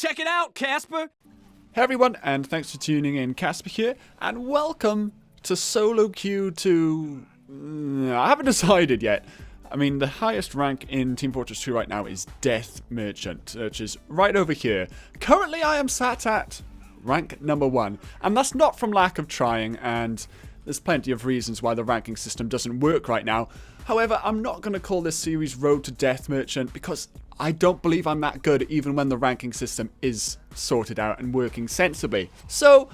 Check it out, Casper! Hey everyone, and thanks for tuning in. Casper here, and welcome to solo queue to... I haven't decided yet. I mean, the highest rank in Team Fortress 2 right now is Death Merchant, which is right over here. Currently, I am sat at rank number 1, and that's not from lack of trying, and there's plenty of reasons why the ranking system doesn't work right now. However, I'm not going to call this series Road to Death Merchant because I don't believe I'm that good even when the ranking system is sorted out and working sensibly. So,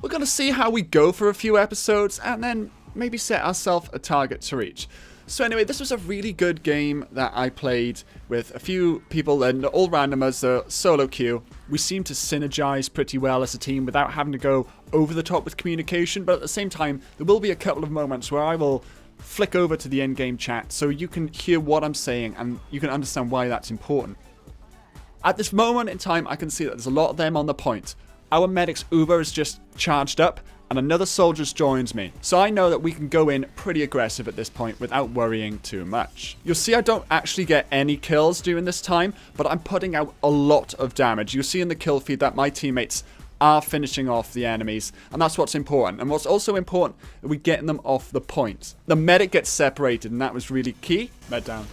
we're going to see how we go for a few episodes and then maybe set ourselves a target to reach. So anyway, this was a really good game that I played with a few people and all randomers, the solo queue. We seemed to synergize pretty well as a team without having to go over the top with communication, but at the same time, there will be a couple of moments where I will flick over to the in-game chat so you can hear what I'm saying and you can understand why that's important. At this moment in time, I can see that there's a lot of them on the point. Our medic's Uber is just charged up and another soldier joins me. So I know that we can go in pretty aggressive at this point without worrying too much. You'll see I don't actually get any kills during this time, but I'm putting out a lot of damage. You'll see in the kill feed that my teammates are finishing off the enemies, and that's what's important. And what's also important is we getting them off the point. The medic gets separated, and that was really key. Med down.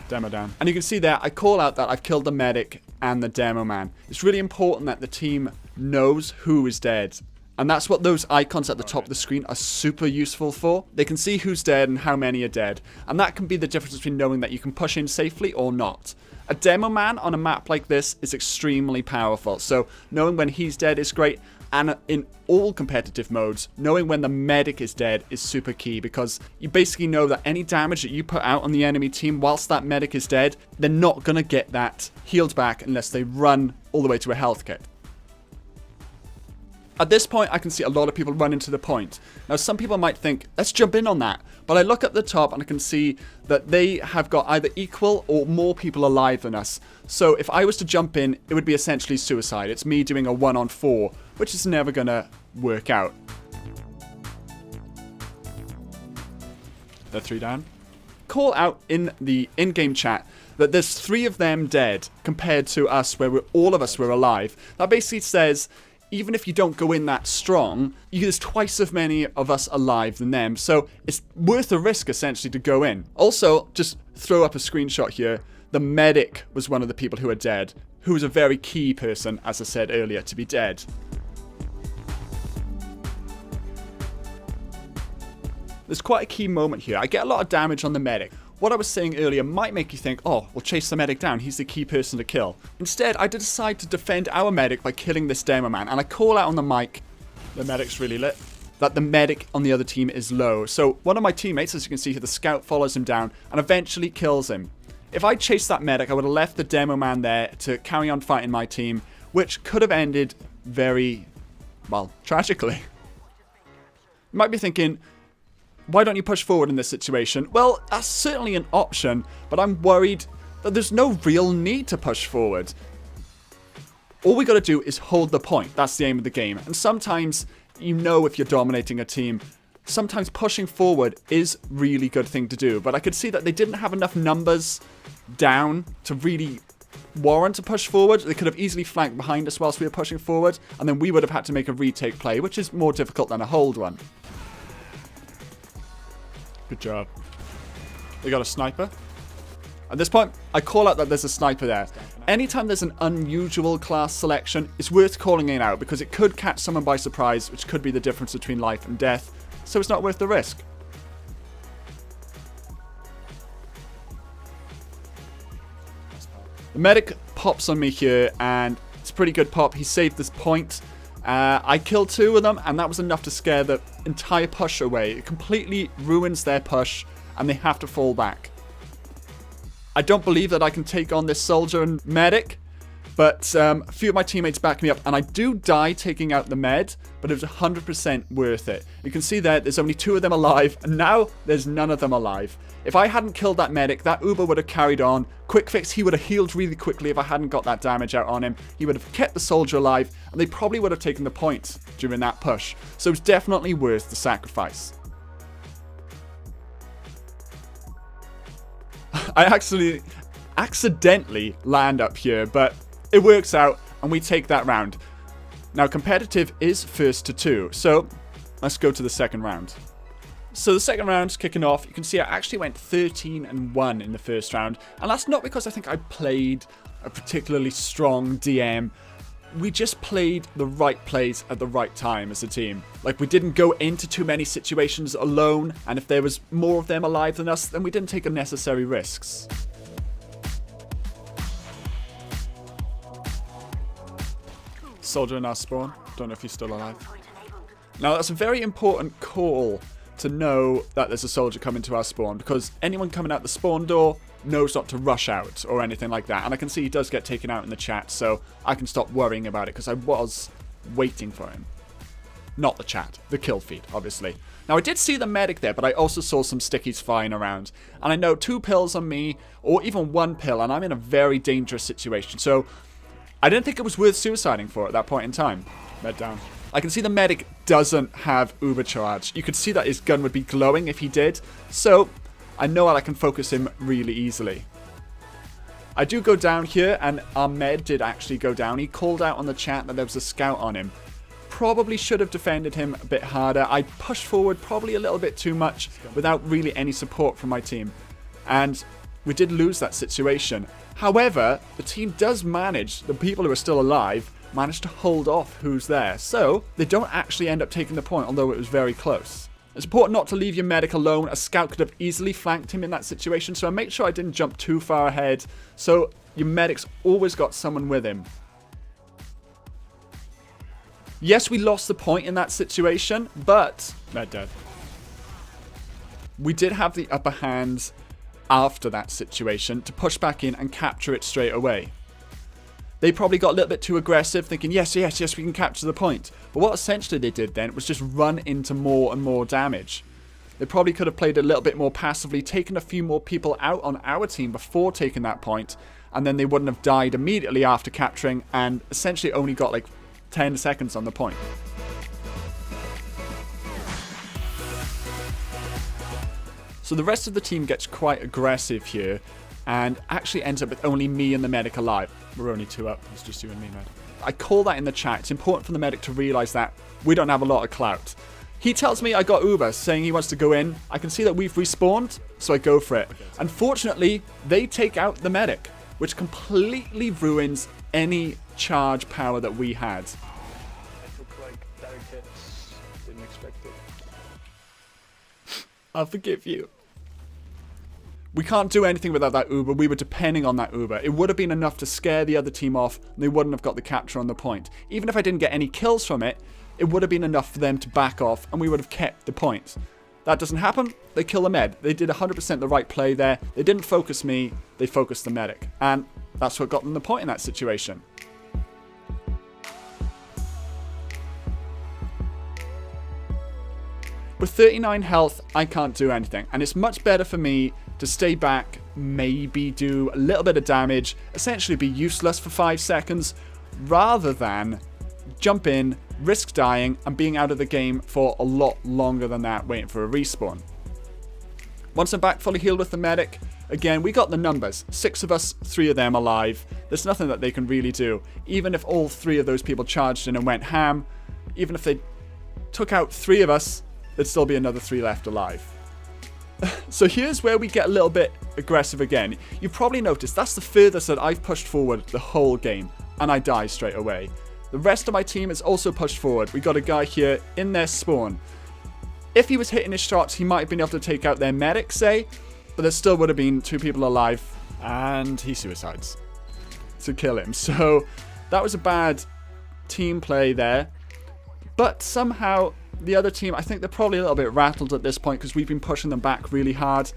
Demo down. And you can see there, I call out that I've killed the medic and the demo man. It's really important that the team knows who is dead. And that's what those icons at the top of the screen are super useful for. They can see who's dead and how many are dead. And that can be the difference between knowing that you can push in safely or not. A demo man on a map like this is extremely powerful. So knowing when he's dead is great. And in all competitive modes, knowing when the medic is dead is super key because you basically know that any damage that you put out on the enemy team whilst that medic is dead, they're not going to get that healed back unless they run all the way to a health kit. At this point, I can see a lot of people run into the point. Now, some people might think, let's jump in on that. But I look at the top and I can see that they have got either equal or more people alive than us. So if I was to jump in, it would be essentially suicide. It's me doing a 1-on-4, which is never going to work out. They're 3 down. Call out in the in-game chat that there's 3 of them dead compared to us where all of us were alive. That basically says, even if you don't go in that strong, there's twice as many of us alive than them. So it's worth the risk, essentially, to go in. Also, just throw up a screenshot here. The medic was one of the people who are dead, who was a very key person, as I said earlier, to be dead. There's quite a key moment here. I get a lot of damage on the medic. What I was saying earlier might make you think, oh, we'll chase the medic down, he's the key person to kill. Instead, I decide to defend our medic by killing this demo man, and I call out on the mic, the medic's really lit, that the medic on the other team is low. So one of my teammates, as you can see here, the scout follows him down and eventually kills him. If I chased that medic, I would have left the demo man there to carry on fighting my team, which could have ended very, well, tragically. You might be thinking, why don't you push forward in this situation? Well, that's certainly an option, but I'm worried that there's no real need to push forward. All we got to do is hold the point. That's the aim of the game. And sometimes, you know, if you're dominating a team, sometimes pushing forward is a really good thing to do. But I could see that they didn't have enough numbers down to really warrant a push forward. They could have easily flanked behind us whilst we were pushing forward, and then we would have had to make a retake play, which is more difficult than a hold one. Good job. They got a sniper. At this point, I call out that there's a sniper there. Anytime there's an unusual class selection, it's worth calling it out because it could catch someone by surprise, which could be the difference between life and death, so it's not worth the risk. The medic pops on me here, and it's a pretty good pop. He saved this point. I killed 2 of them, and that was enough to scare the entire push away. It completely ruins their push, and they have to fall back. I don't believe that I can take on this soldier and medic, but a few of my teammates back me up, and I do die taking out the med, but it was 100% worth it. You can see there's only 2 of them alive, and now there's none of them alive. If I hadn't killed that medic, that Uber would have carried on. Quick fix, he would have healed really quickly if I hadn't got that damage out on him. He would have kept the soldier alive, and they probably would have taken the point during that push. So it's definitely worth the sacrifice. I actually accidentally land up here, but it works out and we take that round. Now competitive is first to 2, so let's go to the second round. So the second round's kicking off. You can see I actually went 13-1 in the first round, and that's not because I think I played a particularly strong DM. We just played the right plays at the right time as a team. Like, we didn't go into too many situations alone, and if there was more of them alive than us, then we didn't take unnecessary risks. Soldier in our spawn. Don't know if he's still alive. Now, that's a very important call to know that there's a soldier coming to our spawn, because anyone coming out the spawn door knows not to rush out or anything like that. And I can see he does get taken out in the chat, so I can stop worrying about it, because I was waiting for him. Not the chat, the kill feed, obviously. Now, I did see the medic there, but I also saw some stickies flying around. And I know 2 pills on me, or even 1 pill, and I'm in a very dangerous situation. So I didn't think it was worth suiciding for at that point in time. Med down. I can see the medic doesn't have uber charge. You could see that his gun would be glowing if he did. So I know I can focus him really easily. I do go down here, and our med did actually go down. He called out on the chat that there was a scout on him. Probably should have defended him a bit harder. I pushed forward probably a little bit too much without really any support from my team. And we did lose that situation. However, the team does manage, the people who are still alive, managed to hold off who's there. So they don't actually end up taking the point, although it was very close. It's important not to leave your medic alone. A scout could have easily flanked him in that situation, so I made sure I didn't jump too far ahead. So your medic's always got someone with him. Yes, we lost the point in that situation, but med dead. We did have the upper hand after that situation to push back in and capture it straight away. They probably got a little bit too aggressive, thinking, yes, we can capture the point. But what essentially they did then was just run into more and more damage. They probably could have played a little bit more passively, taken a few more people out on our team before taking that point, and then they wouldn't have died immediately after capturing, and essentially only got like 10 seconds on the point. So the rest of the team gets quite aggressive here, and actually ends up with only me and the medic alive. We're only 2 up. It's just you and me, med. I call that in the chat. It's important for the medic to realise that we don't have a lot of clout. He tells me I got Uber, saying he wants to go in. I can see that we've respawned, so I go for it. Unfortunately, they take out the medic, which completely ruins any charge power that we had. It looked like direct hits. Didn't expect it. I'll forgive you. We can't do anything without that Uber. We were depending on that Uber. It would have been enough to scare the other team off, and they wouldn't have got the capture on the point. Even if I didn't get any kills from it, it would have been enough for them to back off, and we would have kept the point. That doesn't happen. They kill the med. They did 100% the right play there. They didn't focus me. They focused the medic. And that's what got them the point in that situation. With 39 health, I can't do anything. And it's much better for me to stay back, maybe do a little bit of damage, essentially be useless for 5 seconds, rather than jump in, risk dying, and being out of the game for a lot longer than that, waiting for a respawn. Once I'm back fully healed with the medic, again, we got the numbers. 6 of us, 3 of them alive. There's nothing that they can really do. Even if all 3 of those people charged in and went ham, even if they took out 3 of us, there'd still be another 3 left alive. So here's where we get a little bit aggressive again. You've probably noticed that's the furthest that I've pushed forward the whole game, and I die straight away. The rest of my team is also pushed forward. We got a guy here in their spawn. If he was hitting his shots, he might have been able to take out their medic, say, but there still would have been 2 people alive, and he suicides to kill him. So that was a bad team play there, but somehow the other team, I think they're probably a little bit rattled at this point because we've been pushing them back really hard.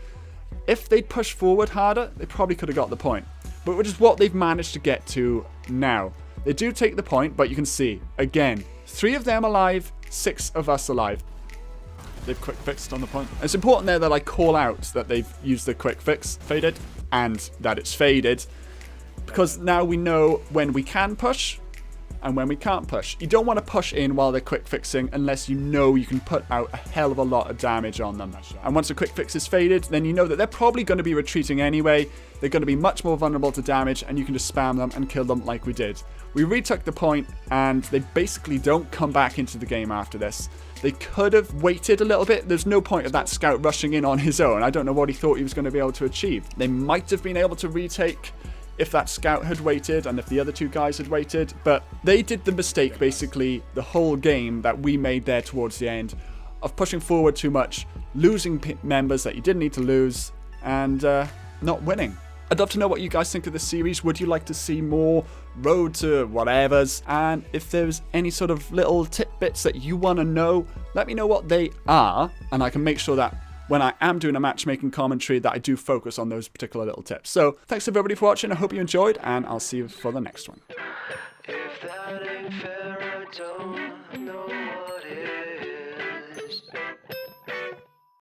If they'd pushed forward harder, they probably could have got the point. But which is what they've managed to get to now. They do take the point, but you can see, again, 3 of them alive, 6 of us alive. They've quick fixed on the point. And it's important there that I call out that they've used the quick fix, faded, and that it's faded. Because now we know when we can push, and when we can't push. You don't want to push in while they're quick fixing unless you know you can put out a hell of a lot of damage on them. And once the quick fix is faded, then you know that they're probably going to be retreating anyway. They're going to be much more vulnerable to damage, and you can just spam them and kill them like we did. We retook the point, and they basically don't come back into the game after this. They could have waited a little bit. There's no point of that scout rushing in on his own. I don't know what he thought he was going to be able to achieve. They might have been able to retake if that scout had waited and if the other two guys had waited, but they did the mistake basically the whole game that we made there towards the end of pushing forward too much, losing members that you didn't need to lose, and not winning. I'd love to know what you guys think of this series. Would you like to see more Road to whatevers? And if there's any sort of little tidbits that you want to know, let me know what they are, and I can make sure that when I am doing a matchmaking commentary that I do focus on those particular little tips. So thanks everybody for watching. I hope you enjoyed, and I'll see you for the next one. If that ain't fair, I don't